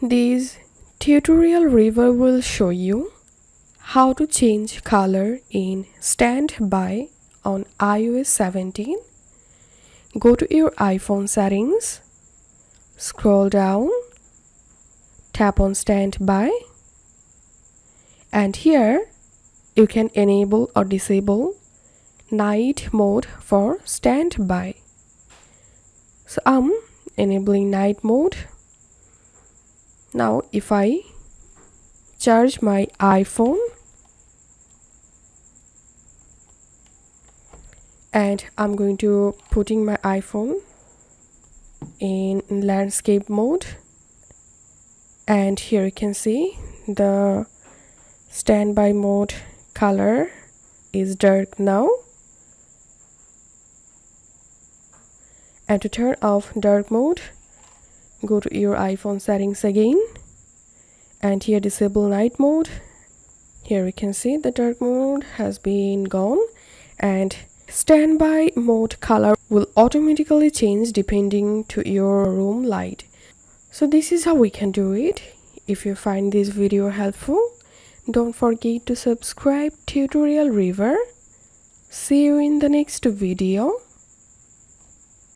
This tutorial review will show you how to change color in standby on iOS 17. Go to your iPhone settings, scroll down, tap on standby, and here you can enable or disable night mode for standby. So I'm enabling night mode. Now if I charge my iPhone and I'm going to putting my iPhone in landscape mode, and here you can see the standby mode color is dark now. And to turn off dark mode, go to your iPhone settings again, and here disable night mode. Here you can see the dark mode has been gone, and standby mode color will automatically change depending to your room light. So this is how we can do it. If you find this video helpful, don't forget to subscribe tutorial reviewer. See you in the next video.